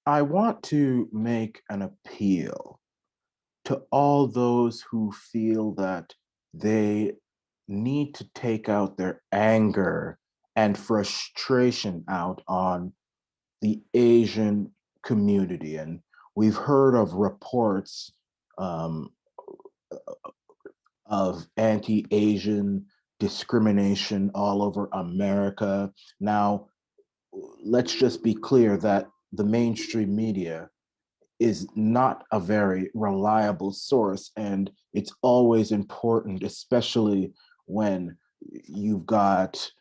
I want to make an appeal to all those who feel that they need to take out their anger and frustration out on the Asian community. And we've heard of reports um, of anti Asian discrimination all over America. Now, let's just be clear that the mainstream media is not a very reliable source. And it's always important, especially when you've got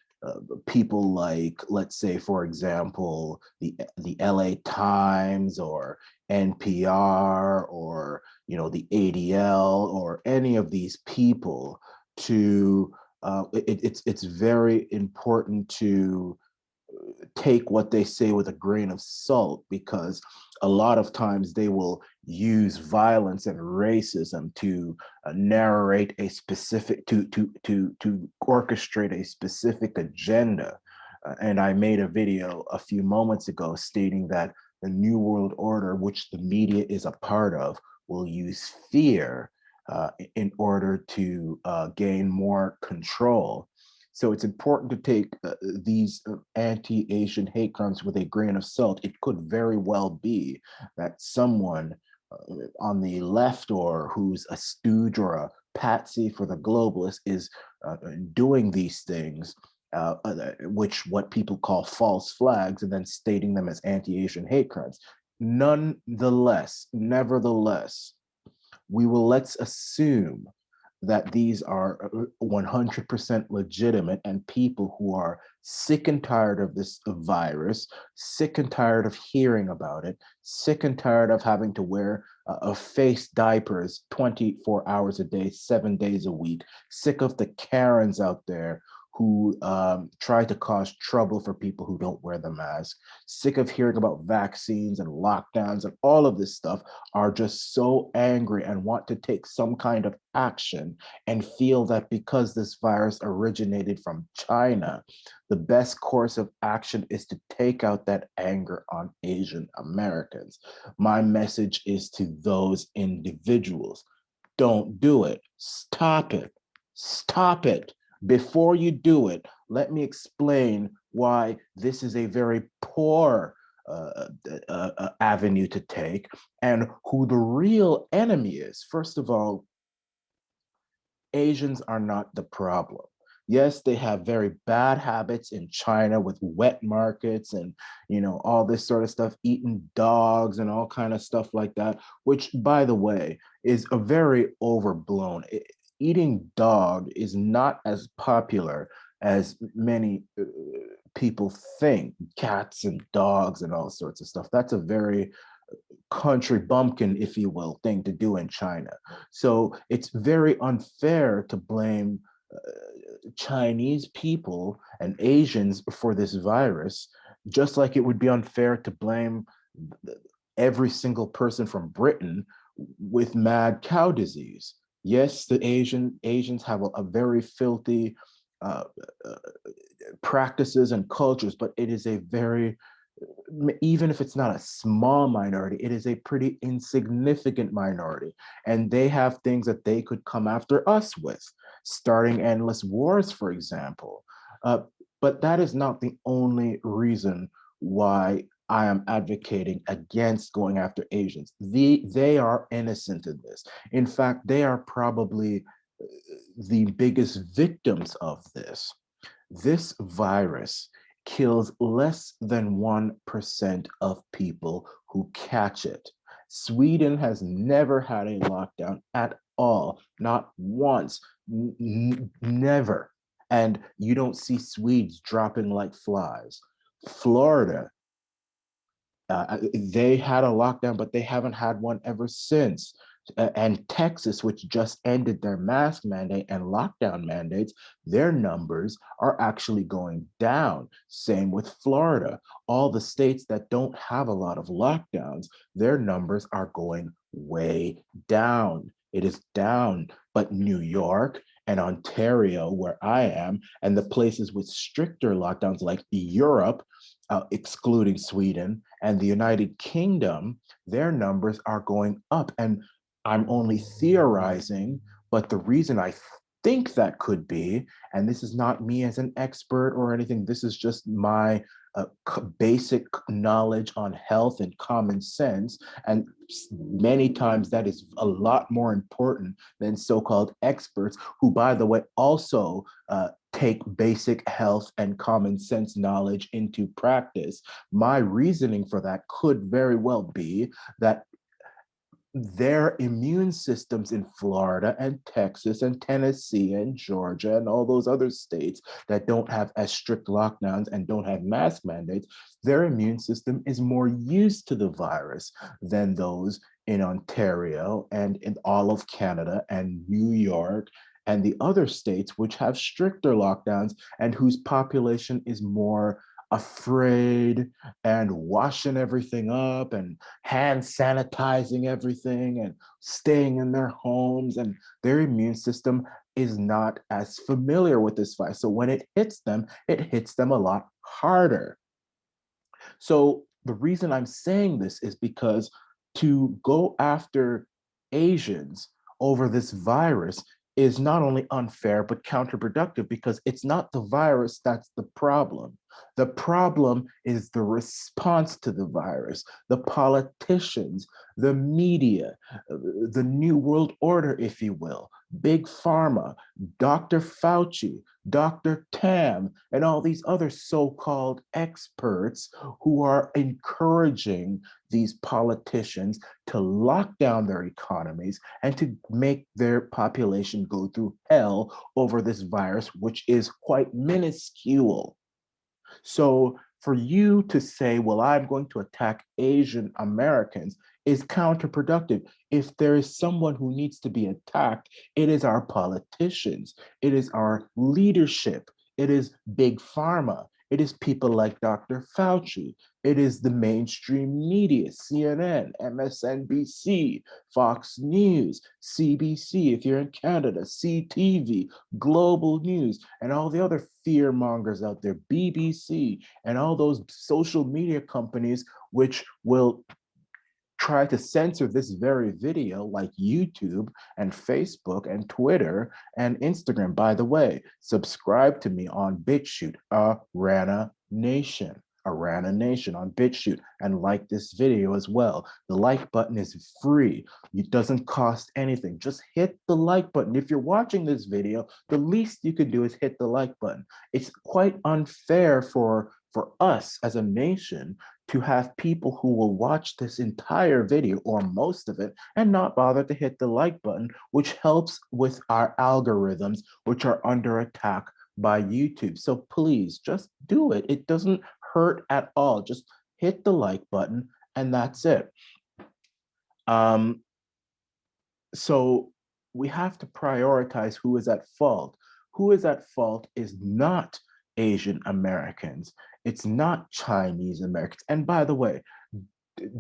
people like, let's say, for example, the LA Times or NPR or the ADL or any of these people to it's very important to take what they say with a grain of salt, because a lot of times they will use violence and racism to narrate a specific to orchestrate a specific agenda. And I made a video a few moments ago stating that the New World Order, which the media is a part of, will use fear in order to gain more control. So it's important to take these anti-Asian hate crimes with a grain of salt. It could very well be that someone on the left, or who's a stooge or a patsy for the globalists, is doing these things, which what people call false flags, and then stating them as anti-Asian hate crimes. Nonetheless, nevertheless, let's assume that these are 100% legitimate, and people who are sick and tired of this virus, sick and tired of hearing about it, sick and tired of having to wear face diapers 24 hours a day, 7 days a week, sick of the Karens out there who try to cause trouble for people who don't wear the mask, sick of hearing about vaccines and lockdowns and all of this stuff, are just so angry and want to take some kind of action, and feel that because this virus originated from China, the best course of action is to take out that anger on Asian Americans. My message is to those individuals: don't do it. Stop it. Stop it. Before you do it, let me explain why this is a very poor avenue to take, and who the real enemy is. First of all, Asians are not the problem. Yes, they have very bad habits in China with wet markets and all this sort of stuff, eating dogs and all kind of stuff like that, which, by the way, is a very overblown. Eating dog is not as popular as many people think. Cats and dogs and all sorts of stuff. That's a very country bumpkin, if you will, thing to do in China. So it's very unfair to blame Chinese people and Asians for this virus, just like it would be unfair to blame every single person from Britain with mad cow disease. Yes, the Asians have a very filthy uh, uh, practices and cultures, but it is a very, even if it's not a small minority, it is a pretty insignificant minority. And they have things that they could come after us with, starting endless wars, for example. But that is not the only reason why I am advocating against going after Asians. They are innocent in this. In fact, they are probably the biggest victims of this. This virus kills less than 1% of people who catch it. Sweden has never had a lockdown at all, not once, never. And you don't see Swedes dropping like flies. Florida, they had a lockdown, but they haven't had one ever since. And Texas, which just ended their mask mandate and lockdown mandates, their numbers are actually going down. Same with Florida. All the states that don't have a lot of lockdowns, their numbers are going way down. It is down. But New York and Ontario, where I am, and the places with stricter lockdowns like Europe, excluding Sweden, and the United Kingdom, their numbers are going up. And I'm only theorizing, but the reason I think that could be, and this is not me as an expert or anything, this is just my basic knowledge on health and common sense. And many times that is a lot more important than so-called experts, who, by the way, also take basic health and common sense knowledge into practice. My reasoning for that could very well be that their immune systems in Florida and Texas and Tennessee and Georgia and all those other states that don't have as strict lockdowns and don't have mask mandates, their immune system is more used to the virus than those in Ontario and in all of Canada and New York and the other states which have stricter lockdowns and whose population is more afraid and washing everything up and hand sanitizing everything and staying in their homes, and their immune system is not as familiar with this virus. So when it hits them a lot harder. So the reason I'm saying this is because to go after Asians over this virus is not only unfair, but counterproductive, because it's not the virus that's the problem. The problem is the response to the virus, the politicians, the media, the New World Order, if you will, Big Pharma, Dr. Fauci, Dr. Tam, and all these other so-called experts who are encouraging these politicians to lock down their economies and to make their population go through hell over this virus, which is quite minuscule. So for you to say, well, I'm going to attack Asian Americans is counterproductive. If there is someone who needs to be attacked, it is our politicians, it is our leadership, it is Big Pharma, it is people like Dr. Fauci, it is the mainstream media, CNN, MSNBC, Fox News, CBC, if you're in Canada, CTV, Global News, and all the other fear mongers out there, BBC, and all those social media companies which will try to censor this very video, like YouTube and Facebook and Twitter and Instagram. By the way, subscribe to me on Bitchute, Arana Nation. Arana Nation on Bitchute, and like this video as well. The like button is free. It doesn't cost anything. Just hit the like button. If you're watching this video, the least you can do is hit the like button. It's quite unfair for us as a nation to have people who will watch this entire video or most of it and not bother to hit the like button, which helps with our algorithms, which are under attack by YouTube. So please just do it. It doesn't hurt at all. Just hit the like button and that's it. So we have to prioritize who is at fault. Who is at fault is not Asian Americans. It's not Chinese Americans. And by the way,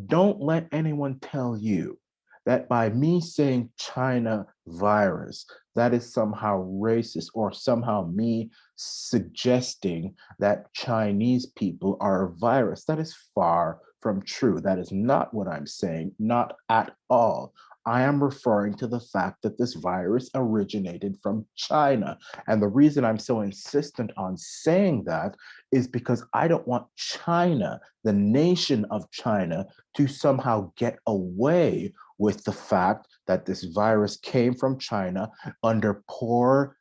don't let anyone tell you that by me saying China virus, that is somehow racist, or somehow me suggesting that Chinese people are a virus. That is far from true. That is not what I'm saying, not at all. I am referring to the fact that this virus originated from China. And the reason I'm so insistent on saying that is because I don't want China, the nation of China, to somehow get away with the fact that this virus came from China under poor,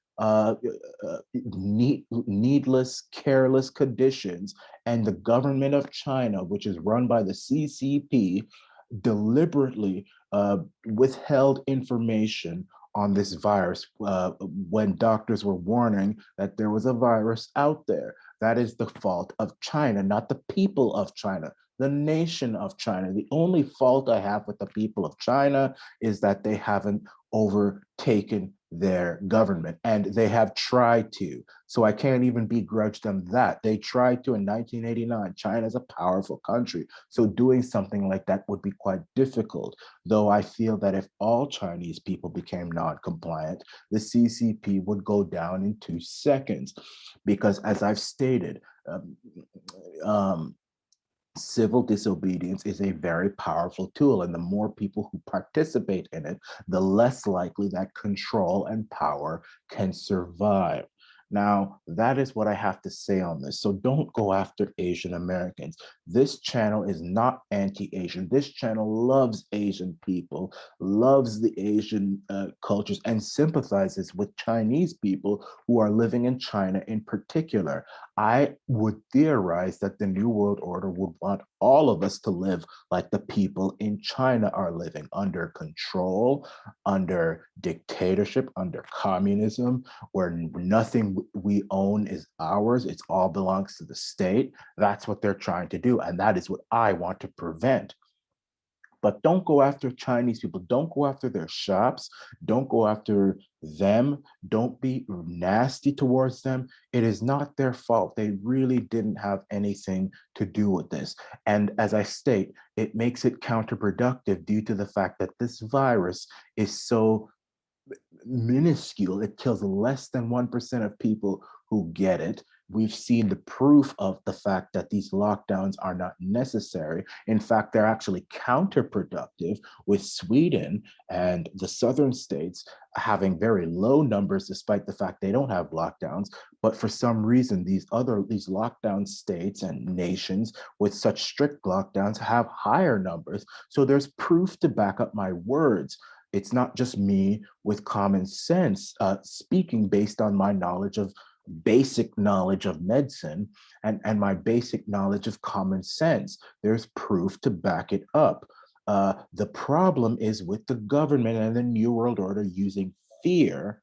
needless, careless conditions. And the government of China, which is run by the CCP, deliberately withheld information on this virus when doctors were warning that there was a virus out there. That is the fault of China, not the people of China, the nation of China. The only fault I have with the people of China is that they haven't overtaken their government, and they have tried to. So I can't even begrudge them that. They tried to in 1989. China is a powerful country. So doing something like that would be quite difficult, though I feel that if all Chinese people became non-compliant, the CCP would go down in 2 seconds. Because as I've stated, Civil disobedience is a very powerful tool, and the more people who participate in it, the less likely that control and power can survive. Now, that is what I have to say on this. So don't go after Asian Americans. This channel is not anti-Asian. This channel loves Asian people, loves the Asian cultures, and sympathizes with Chinese people who are living in China in particular. I would theorize that the New World Order would want all of us to live like the people in China are living, under control, under dictatorship, under communism, where nothing we own is ours. It all belongs to the state. That's what they're trying to do. And that is what I want to prevent. But don't go after Chinese people. Don't go after their shops. Don't go after them. Don't be nasty towards them. It is not their fault. They really didn't have anything to do with this. And as I state, it makes it counterproductive due to the fact that this virus is so minuscule. It kills less than 1% of people who get it. We've seen the proof of the fact that these lockdowns are not necessary. In fact, they're actually counterproductive, with Sweden and the southern states having very low numbers despite the fact they don't have lockdowns. But for some reason, these lockdown states and nations with such strict lockdowns have higher numbers. So there's proof to back up my words. It's not just me with common sense speaking based on my basic knowledge of medicine and my basic knowledge of common sense. There's proof to back it up. The problem is with the government and the New World Order using fear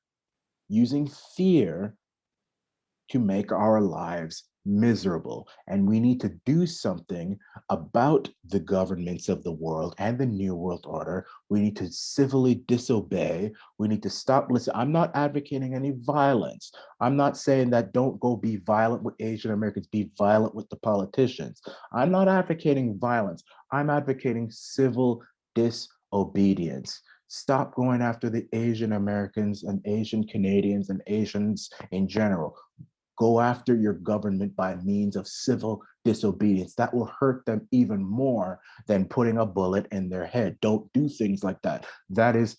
to make our lives miserable. And we need to do something about the governments of the world and the New World Order. We need to civilly disobey. We need to stop listening. I'm not advocating any violence. I'm not saying that don't go be violent with Asian Americans, be violent with the politicians. I'm not advocating violence. I'm advocating civil disobedience. Stop going after the Asian Americans and Asian Canadians and Asians in general. Go after your government by means of civil disobedience. That will hurt them even more than putting a bullet in their head. Don't do things like that. That is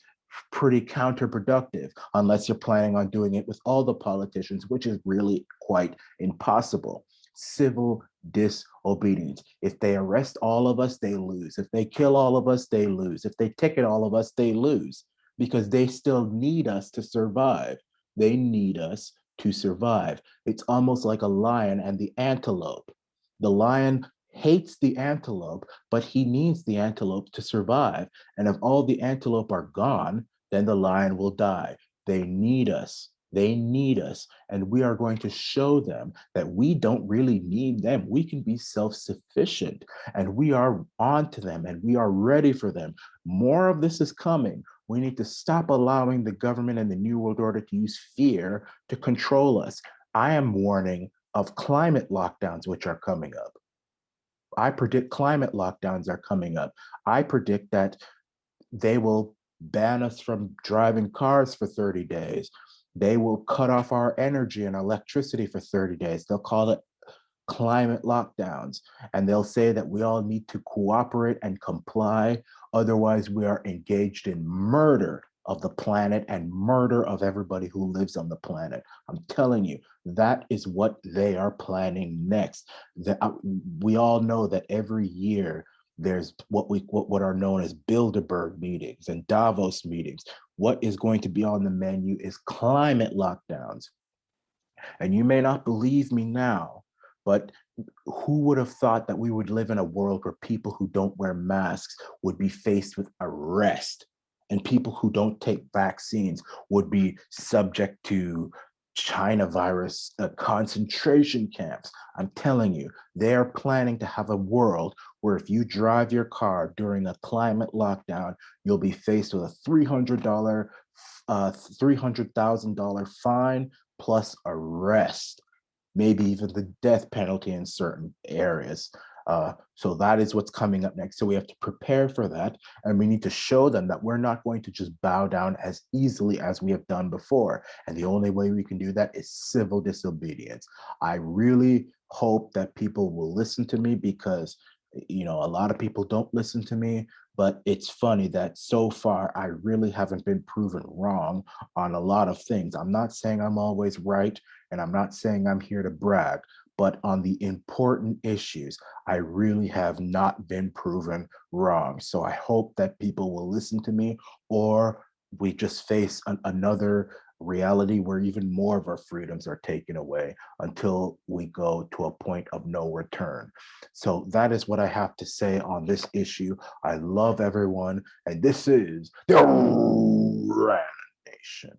pretty counterproductive unless you're planning on doing it with all the politicians, which is really quite impossible. Civil disobedience. If they arrest all of us, they lose. If they kill all of us, they lose. If they ticket all of us, they lose, because they still need us to survive. They need us to survive. It's almost like a lion and the antelope. The lion hates the antelope, but he needs the antelope to survive. And if all the antelope are gone, then the lion will die. They need us. They need us. And we are going to show them that we don't really need them. We can be self sufficient, and we are on to them, and we are ready for them. More of this is coming. We need to stop allowing the government and the New World Order to use fear to control us. I am warning of climate lockdowns, which are coming up. I predict climate lockdowns are coming up. I predict that they will ban us from driving cars for 30 days. They will cut off our energy and electricity for 30 days. They'll call it climate lockdowns. And they'll say that we all need to cooperate and comply. Otherwise, we are engaged in murder of the planet and murder of everybody who lives on the planet. I'm telling you, that is what they are planning next. We all know that every year there's what are known as Bilderberg meetings and Davos meetings. What is going to be on the menu is climate lockdowns. And you may not believe me now, but who would have thought that we would live in a world where people who don't wear masks would be faced with arrest, and people who don't take vaccines would be subject to China virus concentration camps? I'm telling you, they are planning to have a world where if you drive your car during a climate lockdown, you'll be faced with a $300,000 fine plus arrest, maybe even the death penalty in certain areas. So that is what's coming up next. So we have to prepare for that. And we need to show them that we're not going to just bow down as easily as we have done before. And the only way we can do that is civil disobedience. I really hope that people will listen to me, because A lot of people don't listen to me, but it's funny that so far I really haven't been proven wrong on a lot of things. I'm not saying I'm always right, and I'm not saying I'm here to brag, but on the important issues, I really have not been proven wrong. So I hope that people will listen to me, or we just face another reality where even more of our freedoms are taken away until we go to a point of no return. So that is what I have to say on this issue. I love everyone, and this is the Rand Nation.